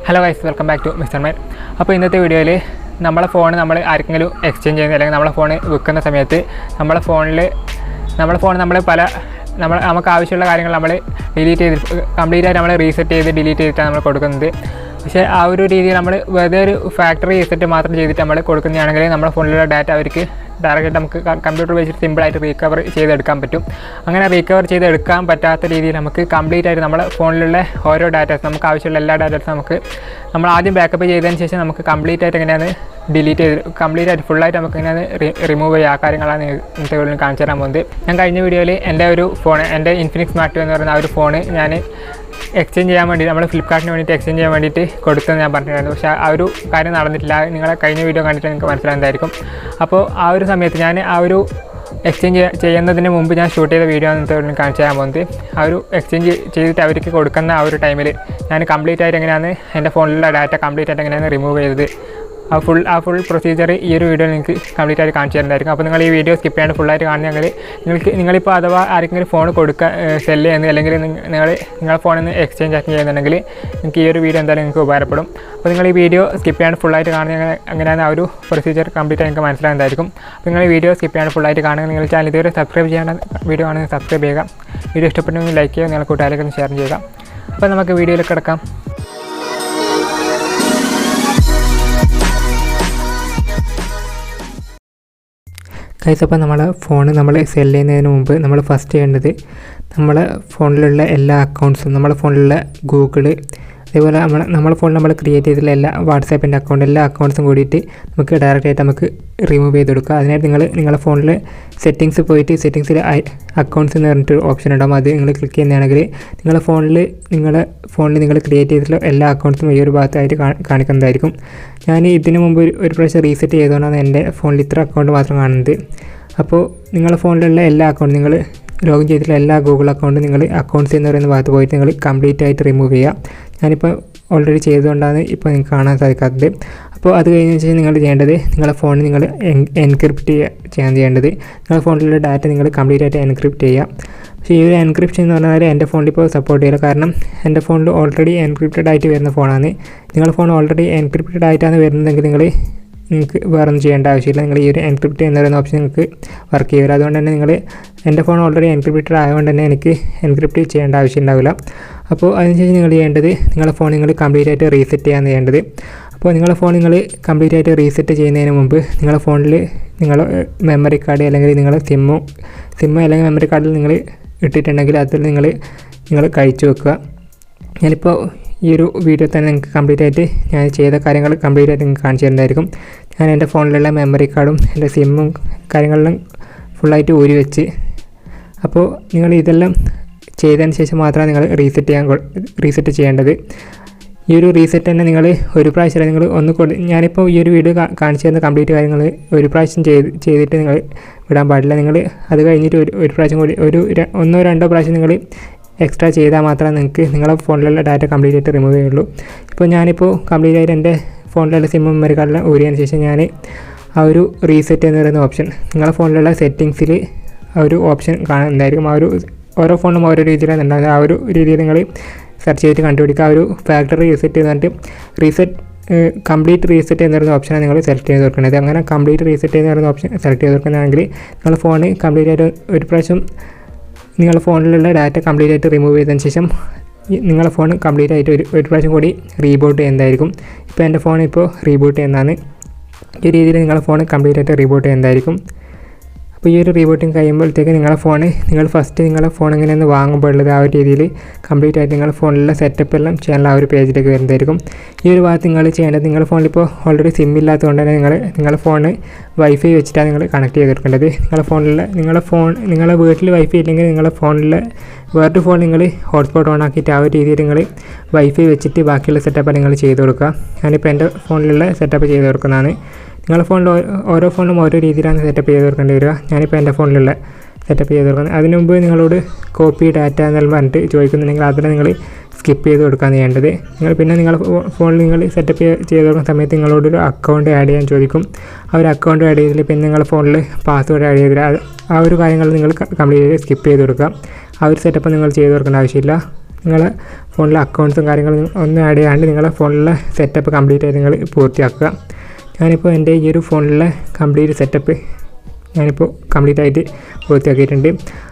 Hello guys, welcome back to mister mine. അപ്പോൾ ഇന്നത്തെ വീഡിയോയിൽ നമ്മളെ ഫോൺ നമ്മൾ ആർക്കെങ്കിലും എക്സ്ചേഞ്ച് ചെയ്യുന്ന അല്ലെങ്കിൽ നമ്മളെ ഫോൺ വിൽക്കുന്ന സമയത്ത് നമ്മളെ ഫോൺ നമ്മൾ നമുക്ക് ആവശ്യമുള്ള കാര്യങ്ങൾ നമ്മൾ ഡിലീറ്റ് ചെയ്ത് കംപ്ലീറ്റ് ആയിട്ട് നമ്മൾ റീസെറ്റ് ചെയ്ത് ഡിലീറ്റ് ചെയ്തിട്ടാണ് നമ്മൾ കൊടുക്കുന്നത്. പക്ഷേ ആ ഒരു രീതിയിൽ നമ്മൾ വെറുതെ ഒരു ഫാക്ടറി റീസെറ്റ് മാത്രം ചെയ്തിട്ട് നമ്മൾ കൊടുക്കുന്നതാണെങ്കിൽ നമ്മുടെ ഫോണിലുള്ള ഡാറ്റ അവർക്ക് ഡയറക്റ്റായിട്ട് നമുക്ക് കമ്പ്യൂട്ടർ വെച്ചിട്ട് സിമ്പിളായിട്ട് റീകവർ ചെയ്തെടുക്കാൻ പറ്റും. അങ്ങനെ റീകവർ ചെയ്തെടുക്കാൻ പറ്റാത്ത രീതിയിൽ നമുക്ക് കംപ്ലീറ്റ് ആയിട്ട് നമ്മുടെ ഫോണിലുള്ള ഓരോ ഡാറ്റാസ് നമുക്ക് ആവശ്യമുള്ള എല്ലാ ഡാറ്റാസും നമ്മൾ ആദ്യം ബാക്കപ്പ് ചെയ്തതിന് ശേഷം നമുക്ക് കംപ്ലീറ്റ് ആയിട്ട് എങ്ങനെയാണ് ഡിലീറ്റ് ചെയ്ത് കംപ്ലീറ്റ് ആയിട്ട് ഫുള്ളായിട്ട് നമുക്ക് എങ്ങനെയാണ് റിമൂവ് ചെയ്യുക, ആ കാര്യങ്ങളാണ് ഇന്നത്തെ വീഡിയോയിൽ കാണിച്ചു തരാൻ പോകുന്നത്. ഞാൻ കഴിഞ്ഞ വീഡിയോയിൽ എൻ്റെ ഒരു ഫോൺ, എൻ്റെ ഇൻഫിനിക്സ് സ്മാർട്ട് എന്ന് പറയുന്ന ആ ഒരു ഫോൺ ഞാൻ എക്സ്ചേഞ്ച് ചെയ്യാൻ വേണ്ടി നമ്മൾ ഫ്ലിപ്കാർട്ടിന് വേണ്ടിയിട്ട് എക്സ്ചേഞ്ച് ചെയ്യാൻ വേണ്ടിയിട്ട് കൊടുത്തെന്ന് ഞാൻ പറഞ്ഞിട്ടുണ്ടായിരുന്നു. പക്ഷേ ആ ഒരു കാര്യം നടന്നിട്ടില്ല. നിങ്ങളെ കഴിഞ്ഞ വീഡിയോ കണ്ടിട്ട് നിങ്ങൾക്ക് മനസ്സിലാകുന്നതായിരിക്കും. അപ്പോൾ ആ ഒരു സമയത്ത് ഞാൻ ആ ഒരു എക്സ്ചേഞ്ച് ചെയ്യുന്നതിന് മുമ്പ് ഞാൻ ഷൂട്ട് ചെയ്ത വീഡിയോ ആണ് കാണിച്ചു തരാൻ പോകുന്നത്. ആ ഒരു എക്സ്ചേഞ്ച് ചെയ്തിട്ട് അവർക്ക് കൊടുക്കുന്ന ആ ഒരു ടൈമിൽ ഞാൻ കംപ്ലീറ്റ് ആയിട്ട് എങ്ങനെയാണ് എൻ്റെ ഫോണിലുള്ള ഡാറ്റ കംപ്ലീറ്റ് ആയിട്ട് എങ്ങനെയാണ് റിമൂവ് ചെയ്തത്, ആ ഫുൾ പ്രൊസീജിയർ ഈ ഒരു വീഡിയോ നിങ്ങൾക്ക് കംപ്ലീറ്റ് ആയിട്ട് കാണിച്ചു തരുന്നതായിരിക്കും. അപ്പോൾ നിങ്ങൾ ഈ വീഡിയോ സ്കിപ്പ് ചെയ്യാണ്ട് ഫുള്ളായിട്ട് കാണുകയാണെങ്കിൽ നിങ്ങളിപ്പോൾ അഥവാ ആർക്കെങ്കിലും ഫോൺ സെല്ല് ചെയ്യുന്നത് അല്ലെങ്കിൽ നിങ്ങളുടെ ഫോണിൽ നിന്ന് എക്സ്ചേഞ്ച് ചെയ്യുന്നുണ്ടെങ്കിൽ നിങ്ങൾക്ക് ഈ ഒരു വീഡിയോ എന്തായാലും നിങ്ങൾക്ക് ഉപകാരപ്പെടും. അപ്പോൾ നിങ്ങൾ ഈ വീഡിയോ സ്കിപ്പ് ചെയ്യാണ്ട് ഫുള്ളായിട്ട് കാണുക, അങ്ങനെയാണ് ആ ഒരു പ്രൊസീജിയർ കംപ്ലീറ്റ് ആയിട്ട് നിങ്ങൾക്ക് മനസ്സിലാകുന്നതായിരിക്കും. അപ്പോൾ നിങ്ങൾ ഈ വീഡിയോ സ്കിപ്പ് ചെയ്യാണ്ട് ഫുള്ളായിട്ട് കാണുക. നിങ്ങൾ ചാനൽ ഇതുവരെ സബ്സ്ക്രൈബ് ചെയ്യേണ്ട വീഡിയോ ആണെങ്കിൽ സബ്സ്ക്രൈബ് ചെയ്യുക. വീഡിയോ ഇഷ്ടപ്പെട്ടെങ്കിൽ ലൈക്ക് ചെയ്യുക, നിങ്ങളുടെ കൂട്ടുകാരൊക്കെ ഷെയർ ചെയ്യുക. അപ്പോൾ നമുക്ക് വീഡിയോയിലേക്ക് കിടക്കാം. ഗൈസ്, അപ്പോൾ നമ്മളെ ഫോൺ നമ്മൾ സെല് ചെയ്യുന്നതിന് മുമ്പ് നമ്മൾ ഫസ്റ്റ് ചെയ്യേണ്ടത് നമ്മളെ ഫോണിലുള്ള എല്ലാ അക്കൗണ്ട്സും, നമ്മളെ ഫോണിലുള്ള ഗൂഗിള്, അതേപോലെ നമ്മളെ ഫോണിൽ നമ്മൾ ക്രിയേറ്റ് ചെയ്തിട്ടുള്ള എല്ലാ വാട്സാപ്പിൻ്റെ അക്കൗണ്ട്, എല്ലാ അക്കൗണ്ട്സും കൂടിയിട്ട് നമുക്ക് ഡയറക്റ്റായിട്ട് നമുക്ക് റിമൂവ് ചെയ്തെടുക്കുക. അതിനായിട്ട് നിങ്ങളുടെ ഫോണിൽ സെറ്റിങ്സ് പോയിട്ട് സെറ്റിങ്സിൽ അക്കൗണ്ട്സ് എന്ന് പറഞ്ഞിട്ട് ഓപ്ഷൻ ഉണ്ടാകും. അത് നിങ്ങൾ ക്ലിക്ക് ചെയ്യുന്നതാണെങ്കിൽ നിങ്ങളുടെ ഫോണിൽ നിങ്ങൾ ക്രിയേറ്റ് ചെയ്തിട്ടുള്ള എല്ലാ അക്കൗണ്ട്സും ഈ ഒരു ഭാഗത്തായിട്ട് കാണിക്കുന്നതായിരിക്കും. ഞാൻ ഇതിന് മുമ്പ് ഒരു പ്രാവശ്യം റീസെറ്റ് ചെയ്തുകൊണ്ടാണ് എൻ്റെ ഫോണിൽ ഇത്ര അക്കൗണ്ട് മാത്രം കാണുന്നത്. അപ്പോൾ നിങ്ങളുടെ ഫോണിലുള്ള എല്ലാ അക്കൗണ്ടും നിങ്ങൾ ലോഗിൻ ചെയ്തിട്ടുള്ള എല്ലാ ഗൂഗിൾ അക്കൗണ്ടും നിങ്ങൾ അക്കൗണ്ട്സ് എന്ന് പറയുന്ന ഭാഗത്ത് പോയിട്ട് നിങ്ങൾ കംപ്ലീറ്റ് ആയിട്ട് റിമൂവ് ചെയ്യുക. ഞാനിപ്പോൾ ഓൾറെഡി ചെയ്തുകൊണ്ടാണ് ഇപ്പോൾ നിങ്ങൾക്ക് കാണാൻ സാധിക്കാത്തത്. അപ്പോൾ അത് കഴിഞ്ഞതിന് ശേഷം നിങ്ങൾ ചെയ്യേണ്ടത് നിങ്ങളുടെ ഫോണിൽ നിങ്ങൾ എൻക്രിപ്റ്റ് ചെയ്യേണ്ടത് നിങ്ങളുടെ ഫോണിലുള്ള ഡാറ്റ നിങ്ങൾ കംപ്ലീറ്റ് ആയിട്ട് എൻക്രിപ്റ്റ് ചെയ്യുക. പക്ഷേ ഈ ഒരു എൻക്രിപ്ഷൻ എന്ന് പറഞ്ഞാൽ എൻ്റെ ഫോണിൽ ഇപ്പോൾ സപ്പോർട്ട് ചെയ്യില്ല. കാരണം എൻ്റെ ഫോണിൽ ഓൾറെഡി എൻക്രിപ്റ്റഡ് ആയിട്ട് വരുന്ന ഫോണാണ്. നിങ്ങളുടെ ഫോൺ ഓൾറെഡി എൻക്രിപ്റ്റഡ് ആയിട്ടാണ് വരുന്നതെങ്കിൽ നിങ്ങൾക്ക് വേറെ ഒന്നും ചെയ്യേണ്ട ആവശ്യമില്ല. നിങ്ങൾ ഈ ഒരു എൻക്രിപ്റ്റ് എന്ന് പറയുന്ന ഓപ്ഷൻ നിങ്ങൾക്ക് വർക്ക് ചെയ്യില്ല. അതുകൊണ്ട് തന്നെ എൻ്റെ ഫോൺ ഓൾറെഡി എൻക്രിപ്റ്റഡ് ആയതുകൊണ്ട് തന്നെ എനിക്ക് എൻക്രിപ്റ്റ് ചെയ്യേണ്ട ആവശ്യം ഉണ്ടാവില്ല. അപ്പോൾ അതിനുശേഷം നിങ്ങൾ ചെയ്യേണ്ടത് നിങ്ങളുടെ ഫോൺ നിങ്ങൾ കംപ്ലീറ്റ് ആയിട്ട് റീസെറ്റ് ചെയ്യാൻ ചെയ്യേണ്ടത്. അപ്പോൾ നിങ്ങളുടെ ഫോൺ നിങ്ങൾ കംപ്ലീറ്റ് ആയിട്ട് റീസെറ്റ് ചെയ്യുന്നതിന് മുമ്പ് നിങ്ങളുടെ ഫോണിൽ നിങ്ങൾ മെമ്മറി കാർഡ് അല്ലെങ്കിൽ നിങ്ങളുടെ സിമ്മ് അല്ലെങ്കിൽ മെമ്മറി കാർഡിൽ നിങ്ങൾ ഇട്ടിട്ടുണ്ടെങ്കിൽ അതിൽ നിങ്ങൾ കഴിച്ചു വെക്കുക. ഞാനിപ്പോൾ ഈ ഒരു വീഡിയോ തന്നെ നിങ്ങൾക്ക് കംപ്ലീറ്റ് ആയിട്ട് ഞാൻ ചെയ്ത കാര്യങ്ങൾ കംപ്ലീറ്റ് ആയിട്ട് നിങ്ങൾക്ക് കാണിച്ചു തരുന്നതായിരിക്കും. ഞാൻ എൻ്റെ ഫോണിലുള്ള മെമ്മറി കാർഡും എൻ്റെ സിമ്മും കാര്യങ്ങളെല്ലാം ഫുള്ളായിട്ട് ഊരി വെച്ച്, അപ്പോൾ നിങ്ങൾ ഇതെല്ലാം ചെയ്തതിന് ശേഷം മാത്രമാണ് നിങ്ങൾ റീസെറ്റ് ചെയ്യേണ്ടത്. ഈ ഒരു റീസെറ്റ് തന്നെ നിങ്ങൾ ഒരു പ്രാവശ്യം നിങ്ങൾ ഞാനിപ്പോൾ ഈ ഒരു വീഡിയോ കാണിച്ചു തരുന്ന കംപ്ലീറ്റ് കാര്യങ്ങൾ ഒരു പ്രാവശ്യം ചെയ്തിട്ട് നിങ്ങൾ വിടാൻ പാടില്ല. നിങ്ങൾ അത് കഴിഞ്ഞിട്ട് ഒരു പ്രാവശ്യം കൂടി ഒന്നോ രണ്ടോ പ്രാവശ്യം നിങ്ങൾ എക്സ്ട്രാ ചെയ്താൽ മാത്രമേ നിങ്ങൾക്ക് നിങ്ങളുടെ ഫോണിലുള്ള ഡാറ്റ കംപ്ലീറ്റ് ആയിട്ട് റിമൂവ് ചെയ്യുള്ളൂ. ഇപ്പോൾ ഞാനിപ്പോൾ കംപ്ലീറ്റ് ആയിട്ട് എൻ്റെ ഫോണിലുള്ള സിമ്മും മെമ്മറി കാർഡെല്ലാം ഊരിയതിന് ശേഷം ഞാൻ ആ ഒരു റീസെറ്റ് എന്ന് പറയുന്ന ഓപ്ഷൻ നിങ്ങളുടെ ഫോണിലുള്ള സെറ്റിങ്സിൽ ആ ഒരു ഓപ്ഷൻ കാണുന്നതായിരിക്കും. ആ ഒരു ഓരോ ഫോണും ഓരോ രീതിയിലാണ് ഉണ്ടാകുന്നത്. ആ ഒരു രീതിയിൽ നിങ്ങൾ സെർച്ച് ചെയ്തിട്ട് കണ്ടുപിടിക്കുക. ആ ഒരു ഫാക്ടറി റീസെറ്റ് ചെയ്തിട്ട് കംപ്ലീറ്റ് റീസെറ്റ് എന്ന് പറയുന്ന ഓപ്ഷനാണ് നിങ്ങൾ സെലക്ട് ചെയ്ത് കൊടുക്കുന്നത്. അങ്ങനെ കംപ്ലീറ്റ് റീസെറ്റ് എന്ന് പറയുന്ന ഓപ്ഷൻ സെലക്ട് ചെയ്ത് കൊടുക്കുന്നതാണെങ്കിൽ നിങ്ങളുടെ ഫോൺ കംപ്ലീറ്റ് ആയിട്ട് ഒരു പ്രാവശ്യം നിങ്ങളുടെ ഫോണിലുള്ള ഡാറ്റ കംപ്ലീറ്റ് ആയിട്ട് റിമൂവ് ചെയ്തതിന് ശേഷം നിങ്ങളുടെ ഫോൺ കംപ്ലീറ്റ് ആയിട്ട് ഒരു പ്രാവശ്യം കൂടി റീബൂട്ട് ചെയ്യുന്നതായിരിക്കും. ഇപ്പോൾ എൻ്റെ ഫോൺ ഇപ്പോൾ റീബൂട്ട് ചെയ്യുന്നതാണ്. ഈ രീതിയിൽ നിങ്ങളുടെ ഫോൺ കംപ്ലീറ്റ് ആയിട്ട് റീബൂട്ട് ചെയ്യുന്നതായിരിക്കും. അപ്പോൾ ഈ ഒരു റീബൂട്ടിങ് കഴിയുമ്പോഴത്തേക്ക് നിങ്ങളുടെ ഫോൺ എങ്ങനെയൊന്ന് വാങ്ങുമ്പോൾ ഉള്ളത് ആ ഒരു രീതിയിൽ കംപ്ലീറ്റ് ആയിട്ട് നിങ്ങളുടെ ഫോണിലുള്ള സെറ്റപ്പ് എല്ലാം ചെയ്യാനുള്ള ആ ഒരു പേജിലേക്ക് വരുന്നതായിരിക്കും. ഈ ഒരു ഭാഗത്ത് നിങ്ങൾ ചെയ്യേണ്ടത് നിങ്ങളുടെ ഫോണിൽ ഇപ്പോൾ ഓൾറെഡി സിം ഇല്ലാത്തതുകൊണ്ട് തന്നെ നിങ്ങളുടെ ഫോൺ വൈഫൈ വെച്ചിട്ടാണ് നിങ്ങൾ കണക്ട് ചെയ്തെടുക്കേണ്ടത്. നിങ്ങളുടെ വീട്ടിൽ വൈഫൈ ഇല്ലെങ്കിൽ നിങ്ങളുടെ ഫോണിലെ വേറൊരു ഫോൺ നിങ്ങൾ ഹോട്ട്സ്പോട്ട് ഓൺ ആക്കിയിട്ട് ആ ഒരു രീതിയിൽ നിങ്ങൾ വൈഫൈ വെച്ചിട്ട് ബാക്കിയുള്ള സെറ്റപ്പ് നിങ്ങൾ ചെയ്ത് കൊടുക്കുക. ഞാനിപ്പോൾ എൻ്റെ ഫോണിലുള്ള സെറ്റപ്പ് ചെയ്ത് കൊടുക്കുന്നതാണ്. നിങ്ങളുടെ ഫോണിൽ ഓരോ ഫോണിലും ഓരോ രീതിയിലാണ് സെറ്റപ്പ് ചെയ്ത് കൊടുക്കേണ്ടി വരിക. ഞാനിപ്പോൾ എൻ്റെ ഫോണിലുള്ള സെറ്റപ്പ് ചെയ്ത് കൊടുക്കുന്നത്. അതിന് മുമ്പ് നിങ്ങളോട് കോപ്പി ഡാറ്റ എന്നെല്ലാം പറഞ്ഞിട്ട് ചോദിക്കുന്നുണ്ടെങ്കിൽ അതിൽ നിങ്ങൾ സ്കിപ്പ് ചെയ്ത് കൊടുക്കുകയാണ് ചെയ്യേണ്ടത്. നിങ്ങളുടെ ഫോണിൽ നിങ്ങൾ സെറ്റപ്പ് ചെയ്ത് കൊടുക്കുന്ന സമയത്ത് നിങ്ങളോടൊരു അക്കൗണ്ട് ആഡ് ചെയ്യാൻ ചോദിക്കും. ആ ഒരു അക്കൗണ്ട് ആഡ് ചെയ്തില്ല, പിന്നെ നിങ്ങളുടെ ഫോണിൽ പാസ്വേഡ് ആഡ് ചെയ്തില്ല. ആ ഒരു കാര്യങ്ങൾ നിങ്ങൾ കംപ്ലീറ്റ് സ്കിപ്പ് ചെയ്ത് കൊടുക്കുക. ആ ഒരു സെറ്റപ്പ് നിങ്ങൾ ചെയ്ത് കൊടുക്കേണ്ട ആവശ്യമില്ല. നിങ്ങളെ ഫോണിലെ അക്കൗണ്ട്സും കാര്യങ്ങളും ഒന്നും ആഡ് ചെയ്യാണ്ട് നിങ്ങളെ ഫോണിലെ സെറ്റപ്പ് കംപ്ലീറ്റ് ആയിട്ട് നിങ്ങൾ പൂർത്തിയാക്കുക. ഞാനിപ്പോൾ എൻ്റെ ഈ ഒരു ഫോണിലെ കംപ്ലീറ്റ് സെറ്റപ്പ് ഞാനിപ്പോൾ കംപ്ലീറ്റ് ആയിട്ട് പൂർത്തിയാക്കിയിട്ടുണ്ട്.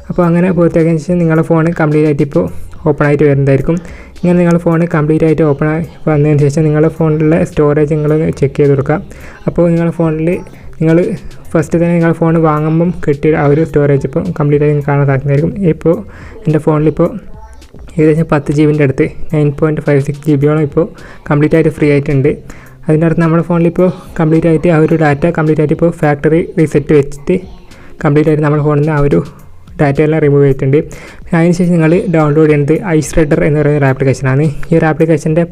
അപ്പോൾ അങ്ങനെ പൂർത്തിയാക്കിയതിന് ശേഷം നിങ്ങളുടെ ഫോൺ കംപ്ലീറ്റ് ആയിട്ട് ഇപ്പോൾ ഓപ്പൺ ആയിട്ട് വരുന്നതായിരിക്കും. ഇങ്ങനെ നിങ്ങളുടെ ഫോൺ കംപ്ലീറ്റ് ആയിട്ട് ഓപ്പൺ ആയി വന്നതിന് ശേഷം നിങ്ങളുടെ ഫോണിലെ സ്റ്റോറേജ് നിങ്ങൾ ചെക്ക് ചെയ്ത് കൊടുക്കുക. അപ്പോൾ നിങ്ങളുടെ ഫോണിൽ നിങ്ങൾ ഫസ്റ്റ് തന്നെ നിങ്ങളുടെ ഫോൺ വാങ്ങുമ്പം കിട്ടിയ ആ ഒരു സ്റ്റോറേജ് ഇപ്പോൾ കംപ്ലീറ്റ് ആയി കാണാൻ സാധിക്കുന്നതായിരിക്കും. ഇപ്പോൾ എൻ്റെ ഫോണിലിപ്പോൾ ഏകദേശം 10 GB അടുത്ത് 9.56 GB ഇപ്പോൾ കംപ്ലീറ്റ് ആയിട്ട് ഫ്രീ ആയിട്ടുണ്ട്. അതിൻ്റെ അടുത്ത് നമ്മുടെ ഫോണിലിപ്പോൾ കംപ്ലീറ്റ് ആയിട്ട് ആ ഒരു ഡാറ്റ കംപ്ലീറ്റ് ആയിട്ട് ഇപ്പോൾ ഫാക്ടറി റീസെറ്റ് വെച്ചിട്ട് കംപ്ലീറ്റ് ആയിട്ട് നമ്മുടെ ഫോണിൽ നിന്ന് ആ ഒരു ഡാറ്റയെല്ലാം റിമൂവ് ചെയ്തിട്ടുണ്ട്. അതിനുശേഷം നിങ്ങൾ ഡൗൺലോഡ് ചെയ്യുന്നത് ഐസ്റെഡർ എന്ന് പറയുന്ന ഒരു ആപ്ലിക്കേഷനാണ്. ഈ ഒരു ആപ്ലിക്കേഷൻ്റെ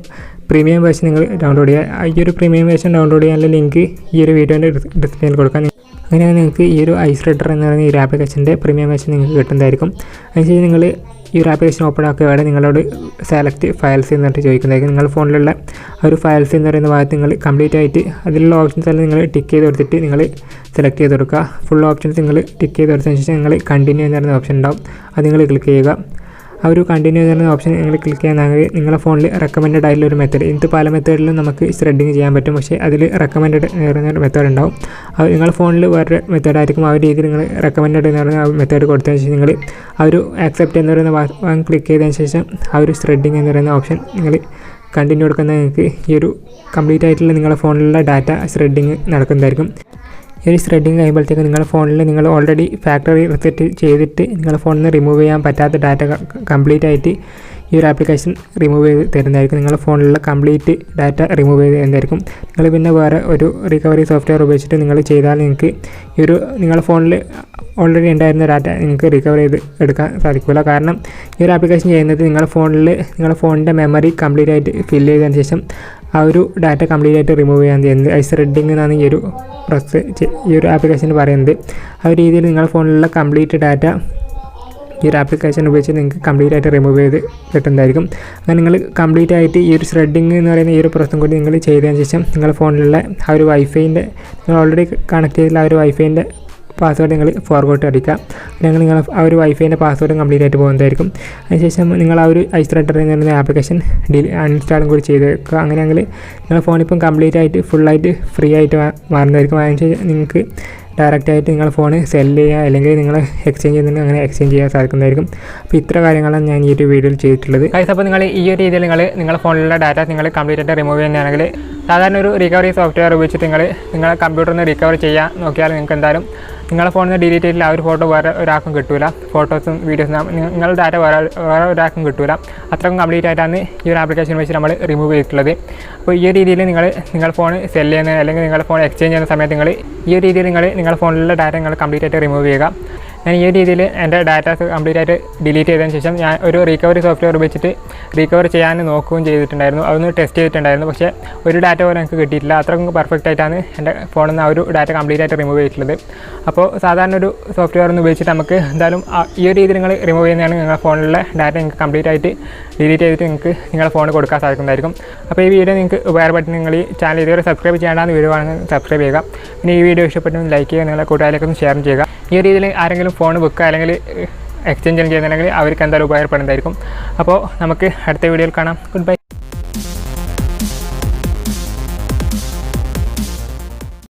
പ്രീമിയം വേർഷൻ നിങ്ങൾ ഡൗൺലോഡ് ചെയ്യുക. ഈ ഒരു പ്രീമിയം വേർഷൻ ഡൗൺലോഡ് ചെയ്യാനുള്ള ലിങ്ക് ഈ ഒരു വീഡിയോൻ്റെ ഡിസ്ക്രിപ്ഷനിൽ കൊടുക്കാം. അങ്ങനെയാണ് നിങ്ങൾക്ക് ഈ ഒരു ഐസ്റെഡർ എന്ന് പറയുന്ന ഈ ഒരു ആപ്ലിക്കേഷൻ്റെ പ്രീമിയം വേർഷൻ നിങ്ങൾക്ക് കിട്ടുന്നതായിരിക്കും. അതിനുശേഷം നിങ്ങൾ ഈ ഒരു ആപ്ലിക്കേഷൻ ഓപ്പൺ ആക്കുകയാണ് നിങ്ങളോട് സെലക്ട് ഫയൽസ് എന്നിട്ട് ചോദിക്കുന്നതായിരിക്കും. നിങ്ങളുടെ ഫോണിലുള്ള ആ ഒരു ഫയൽസ് എന്ന് പറയുന്ന ഭാഗത്ത് നിങ്ങൾ കംപ്ലീറ്റ് ആയിട്ട് അതിലുള്ള ഓപ്ഷൻസ് എല്ലാം നിങ്ങൾ ടിക്ക് ചെയ്ത് കൊടുത്തിട്ട് നിങ്ങൾ സെലക്ട് ചെയ്ത് കൊടുക്കുക. ഫുൾ ഓപ്ഷൻസ് നിങ്ങൾ ടിക്ക് ചെയ്ത് കൊടുത്തതിന് ശേഷം നിങ്ങൾ കണ്ടിന്യൂ എന്ന് പറയുന്ന ഓപ്ഷൻ ഉണ്ടാവും, അത് നിങ്ങൾ ക്ലിക്ക് ചെയ്യുക. ആ ഒരു കണ്ടിന്യൂ എന്ന് പറയുന്ന ഓപ്ഷൻ നിങ്ങൾ ക്ലിക്ക് ചെയ്യാനാണെങ്കിൽ നിങ്ങളുടെ ഫോണിൽ റെക്കമെൻഡഡ് ആയിട്ടുള്ള ഒരു മെത്തേഡ്, ഇത് പല മെത്തേഡിലും നമുക്ക് ത്രെഡിങ് ചെയ്യാൻ പറ്റും, പക്ഷേ അതിൽ റെക്കമെൻഡഡ് എന്ന് പറയുന്ന ഒരു മെത്തേഡ് ഉണ്ടാവും. അത് നിങ്ങളുടെ ഫോണിൽ വേറെ മെത്തേഡായിരിക്കും. ആ ഒരു രീതിയിൽ നിങ്ങൾ റെക്കമെൻഡഡ് എന്ന് പറയുന്ന ആ മെത്തേഡ് കൊടുത്തതിന് ശേഷം നിങ്ങൾ ആ ഒരു ആക്സെപ്റ്റ് എന്ന് പറയുന്ന ഭാഗം ക്ലിക്ക് ചെയ്തതിന് ശേഷം ആ ഒരു ത്രെഡിങ് എന്ന് പറയുന്ന ഓപ്ഷൻ നിങ്ങൾ കണ്ടിന്യൂ കൊടുക്കുന്ന നിങ്ങൾക്ക് ഈ ഒരു കംപ്ലീറ്റ് ആയിട്ടുള്ള നിങ്ങളുടെ ഫോണിലുള്ള ഡാറ്റ ത്രെഡിങ് നടക്കുന്നതായിരിക്കും. ഈ ഒരു ത്രെഡിങ് കഴിയുമ്പോഴത്തേക്ക് നിങ്ങളുടെ ഫോണിൽ നിങ്ങൾ ഓൾറെഡി ഫാക്ടറി റിസെറ്റ് ചെയ്തിട്ട് നിങ്ങളുടെ ഫോണിൽ നിന്ന് റിമൂവ് ചെയ്യാൻ പറ്റാത്ത ഡാറ്റ കംപ്ലീറ്റ് ആയിട്ട് ഈ ഒരു ആപ്ലിക്കേഷൻ റിമൂവ് ചെയ്ത് തരുന്നതായിരിക്കും. നിങ്ങളുടെ ഫോണിലുള്ള കംപ്ലീറ്റ് ഡാറ്റ റിമൂവ് ചെയ്ത് തരുന്നതായിരിക്കും. നിങ്ങൾ പിന്നെ വേറെ ഒരു റിക്കവറി സോഫ്റ്റ്വെയർ ഉപയോഗിച്ചിട്ട് നിങ്ങൾ ചെയ്താൽ നിങ്ങൾക്ക് ഈ ഒരു നിങ്ങളുടെ ഫോണിൽ ഓൾറെഡി ഉണ്ടായിരുന്ന ഡാറ്റ നിങ്ങൾക്ക് റിക്കവർ ചെയ്ത് എടുക്കാൻ സാധിക്കില്ല. കാരണം ഈ ഒരു ആപ്ലിക്കേഷൻ ചെയ്യുന്നത് നിങ്ങളുടെ ഫോണിൻ്റെ മെമ്മറി കംപ്ലീറ്റ് ആയിട്ട് ഫില്ല് ചെയ്തതിന് ശേഷം ആ ഒരു ഡാറ്റ കംപ്ലീറ്റ് ആയിട്ട് റിമൂവ് ചെയ്യാൻ ചെയ്യുന്നത്. ഐസ്റെഡിങ് എന്നാണ് ഈ ഒരു ഈ ഒരു ആപ്ലിക്കേഷൻ പറയുന്നത്. ആ ഒരു രീതിയിൽ നിങ്ങളുടെ ഫോണിലുള്ള കംപ്ലീറ്റ് ഡാറ്റ ഈ ഒരു ആപ്ലിക്കേഷൻ ഉപയോഗിച്ച് നിങ്ങൾക്ക് കംപ്ലീറ്റ് ആയിട്ട് റിമൂവ് ചെയ്ത് കിട്ടുന്നതായിരിക്കും. അങ്ങനെ നിങ്ങൾ കംപ്ലീറ്റ് ആയിട്ട് ഈ ഒരു ത്രെഡിങ് എന്ന് പറയുന്ന ഈ ഒരു പ്രശ്നം കൂടി നിങ്ങൾ ചെയ്തതിന് ശേഷം നിങ്ങളുടെ ഫോണിലുള്ള ആ ഒരു വൈഫൈൻ്റെ നിങ്ങൾ ഓൾറെഡി കണക്ട് ചെയ്തിട്ടുള്ള ആ ഒരു വൈഫൈൻ്റെ പാസ്വേഡ് നിങ്ങൾ ഫോർഗോട്ട് അടിക്കുക. നിങ്ങൾ ആ ഒരു വൈഫൈൻ്റെ പാസ്വേഡ് കംപ്ലീറ്റ് ആയിട്ട് പോകുന്നതായിരിക്കും. അതിനുശേഷം നിങ്ങൾ ആ ഒരു ഐസ്റെഡർ എന്ന് പറയുന്ന ആപ്ലിക്കേഷൻ അൺഇൻസ്റ്റാളും കൂടി ചെയ്ത് വെക്കുക. അങ്ങനെയാണെങ്കിൽ നിങ്ങളുടെ ഫോണിപ്പം കംപ്ലീറ്റ് ആയിട്ട് ഫുള്ളായിട്ട് ഫ്രീ ആയിട്ട് മാറുന്നതായിരിക്കും. അതിനുശേഷം നിങ്ങൾക്ക് ഡയറക്റ്റായിട്ട് നിങ്ങളുടെ ഫോൺ സെല്ല് ചെയ്യുക അല്ലെങ്കിൽ നിങ്ങൾ എക്സ്ചേഞ്ച് ചെയ്യുന്നുണ്ടെങ്കിൽ അങ്ങനെ എക്സ്ചേഞ്ച് ചെയ്യാൻ സാധിക്കുന്നതായിരിക്കും. അപ്പോൾ ഇത്ര കാര്യങ്ങളാണ് ഞാൻ ഈ ഒരു വീഡിയോയിൽ ചെയ്തിട്ടുള്ളത്. അപ്പോൾ നിങ്ങൾ ഈ ഒരു രീതിയിൽ നിങ്ങളുടെ ഫോണിലുള്ള ഡാറ്റ നിങ്ങൾ കംപ്ലീറ്റ് ആയിട്ട് റിമൂവ് ചെയ്യുകയാണെങ്കിൽ സാധാരണ ഒരു റിക്കവറി സോഫ്റ്റ്വെയർ ഉപയോഗിച്ചിട്ട് നിങ്ങളെ കമ്പ്യൂട്ടറിൽ നിന്ന് റിക്കവർ ചെയ്യാൻ നോക്കിയാൽ നിങ്ങൾക്ക് എന്തായാലും നിങ്ങളുടെ ഫോണിൽ നിന്ന് ഡിലീറ്റ് ചെയ്തില്ല ആ ഒരു ഫോട്ടോ വേറെ ഒരാൾക്കും കിട്ടില്ല. ഫോട്ടോസും വീഡിയോസും നിങ്ങളുടെ ഡാറ്റ വേറെ ഒരാൾക്കും കിട്ടില്ല. അത്രയും കംപ്ലീറ്റ് ആയിട്ടാണ് ഈ ഒരു ആപ്ലിക്കേഷൻ വെച്ച് നമ്മൾ റിമൂവ് ചെയ്തിട്ടുള്ളത്. അപ്പോൾ ഈ ഒരു രീതിയിൽ നിങ്ങളുടെ ഫോൺ സെല്ല് ചെയ്യുന്ന അല്ലെങ്കിൽ നിങ്ങളുടെ ഫോൺ എക്സ്ചേഞ്ച് ചെയ്യുന്ന സമയത്ത് ഈ ഒരു രീതിയിൽ നിങ്ങളുടെ ഫോണിലുള്ള ഡാറ്റ കംപ്ലീറ്റ് ആയിട്ട് റിമൂവ് ചെയ്യുക. ഞാൻ ഈ രീതിയിൽ എൻ്റെ ഡാറ്റാസ് കംപ്ലീറ്റ് ആയിട്ട് ഡിലീറ്റ് ചെയ്തതിന് ശേഷം ഞാൻ ഒരു റിക്കവറി സോഫ്റ്റ്വെയർ ഉപയോഗിച്ചിട്ട് റിക്കവർ ചെയ്യാൻ നോക്കുകയും ചെയ്തിട്ടുണ്ടായിരുന്നു. അതൊന്ന് ടെസ്റ്റ് ചെയ്തിട്ടുണ്ടായിരുന്നു. പക്ഷേ ഒരു ഡാറ്റ പോലും എനിക്ക് കിട്ടിയിട്ടില്ല. അത്രയും പെർഫെക്റ്റ് ആയിട്ടാണ് എൻ്റെ ഫോണിൽ നിന്ന് ആ ഒരു ഡാറ്റ കംപ്ലീറ്റ് ആയിട്ട് റിമൂവ് ചെയ്തിട്ടുള്ളത്. അപ്പോൾ സാധാരണ ഒരു സോഫ്റ്റ്വെയർ ഒന്ന് ഉപയോഗിച്ചിട്ട് നമുക്ക് എന്തായാലും ഈ ഒരു രീതിയിൽ നിങ്ങൾ റിമൂവ് ചെയ്യുന്നതാണ് നിങ്ങളുടെ ഫോണിലെ ഡാറ്റ നിങ്ങൾക്ക് കംപ്ലീറ്റ് ആയിട്ട് ഡിലീറ്റ് ചെയ്തിട്ട് നിങ്ങൾക്ക് നിങ്ങളുടെ ഫോൺ കൊടുക്കാൻ സാധിക്കുന്നതായിരിക്കും. അപ്പോൾ ഈ വീഡിയോ നിങ്ങൾക്ക് ഉപകാരപ്പെട്ട് നിങ്ങൾ ഈ ചാനൽ ഇതുവരെ സബ്സ്ക്രൈബ് ചെയ്യേണ്ടാന്ന് വീഡിയോ ആണെങ്കിൽ സബ്സ്ക്രൈബ് ചെയ്യുക. പിന്നെ ഈ വീഡിയോ ഇഷ്ടപ്പെട്ടെങ്കിൽ ലൈക്ക് ചെയ്യുക, നിങ്ങളുടെ കൂട്ടുകാരിലേക്കൊന്ന് ഷെയർ ചെയ്യുക. ഈ രീതിയിൽ ആരെങ്കിലും ഫോൺ വെക്കുക അല്ലെങ്കിൽ എക്സ്ചേഞ്ച് ചെയ്യുന്നുണ്ടെങ്കിൽ അവർക്ക് എന്തായാലും ഉപകാരപ്പെടുന്നതായിരിക്കും. അപ്പോൾ നമുക്ക് അടുത്ത വീഡിയോയിൽ കാണാം. Good bye.